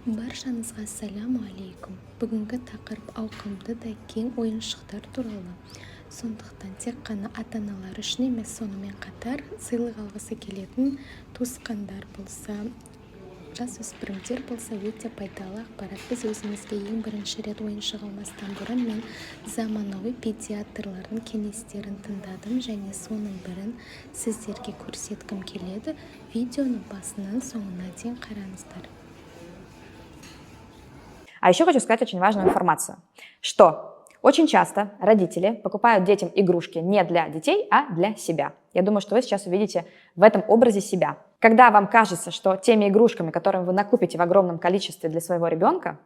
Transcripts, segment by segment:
Баршаңызға ассаламу алейкум. Бүгінгі тақырып ауқымды да кең ойыншықтар туралы. Сондықтан тек қана ата-аналар үшін емес, сонымен қатар сыйлық алғысы келетін туысқандар болса, жасөспірімдер болса өте пайдалы ақпарат. Біз өзімізге ең бірінші рет ойыншық алмастан бұрын мен заманауи педиатрлардың кеңестерін тыңдадым және соның бірін сіздерге көрсеткім келеді. Видеоны басынан соңына дейін қараңыздар. А еще хочу сказать очень важную информацию, что очень часто родители покупают детям игрушки не для детей, а для себя. Я думаю, что вы сейчас увидите в этом образе себя. Когда вам кажется, что теми игрушками, которые вы накупите в огромном количестве для своего ребенка,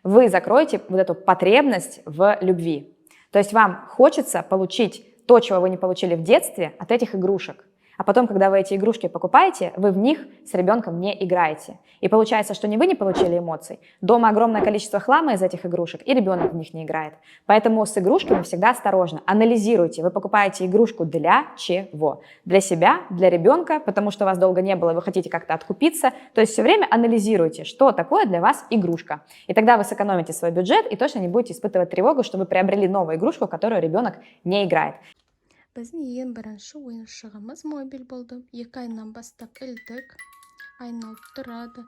вы закроете вот эту потребность в любви. То есть вам хочется получить то, чего вы не получили в детстве от этих игрушек. А потом, когда вы эти игрушки покупаете, вы в них с ребенком не играете. И получается, что не вы не получили эмоций, дома огромное количество хлама из этих игрушек, и ребенок в них не играет. Поэтому с игрушками всегда осторожно. Анализируйте, вы покупаете игрушку для чего? Для себя, для ребенка, потому что вас долго не было, и вы хотите как-то откупиться. То есть все время анализируйте, что такое для вас игрушка. И тогда вы сэкономите свой бюджет и точно не будете испытывать тревогу, что вы приобрели новую игрушку, в которую ребенок не играет. Біздің ең бірінші ойыншығымыз мобиль болды. 2 айынан бастап ілдік, айналып тұрады.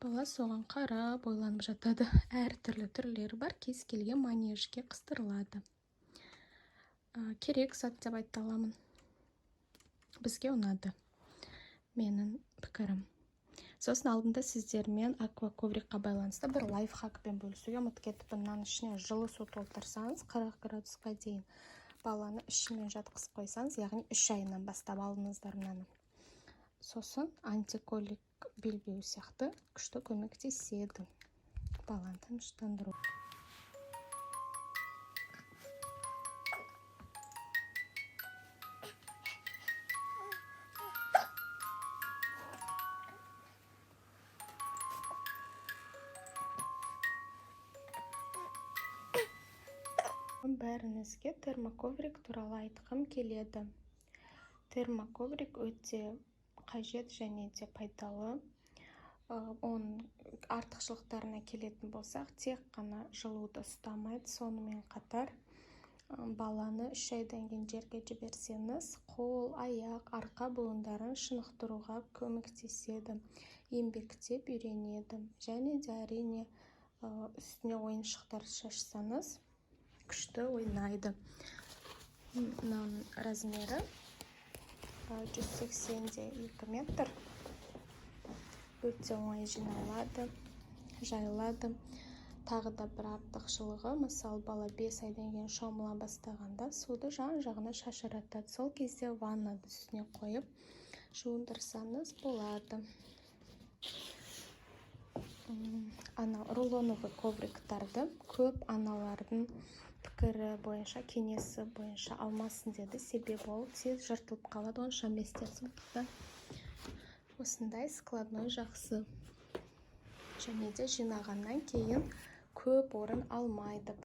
Бала соған қарап ойланып жатады. Әртүрлі түрлері бар, кез келген манежге қыстырылады. Керек зат деп айта аламын. Бізге ұнады. Менің пікірім. Сосын алдында сіздермен акваковрикқа байланысты бір лайфхакпен бөлісуге ұмытып кетіппін. Мынаның ішіне жылы су толтырсаңыз 40 градусқа дейін баланы ішімен жатқызып қойсаңыз, яғни 3 айынан бастап алыңыздар мынаны. Сосын антиколик белбеу сияқты күшті көмектеседі баланы тыныштандыру. Бәріңізге термоковрик туралы айтқым келеді. Термоковрик өте қажет және де пайдалы. Оның артықшылықтарына келетін болсақ, тек қана жылуды ұстамайды, сонымен қатар баланы 3 айдан кейін жерге жіберсеңіз, қол, аяқ, арқа буындарын шынықтыруға көмектеседі, еңбектеп үйренеді. Және де әрине үстіне ойыншықтар шашсаңыз, күшті ойнайды. Мынаның размері 182 метр. Өте оңай жиналады, жайылады. Тағы да бір артықшылығы, мысалы бала 5 айдан кейін шомыла бастағанда суды жан-жағына шашыратады. Сол кезде ваннады үстіне қойып жуындырсаңыз болады. Рулоновый ковриктарды көп аналардың пікірі бойынша, кеңесі бойынша алмасын деді. Себебі ол тез жыртылып қалады, онша местесін. Осындай складной жақсы. Және де жинағаннан кейін көп орын алмайды.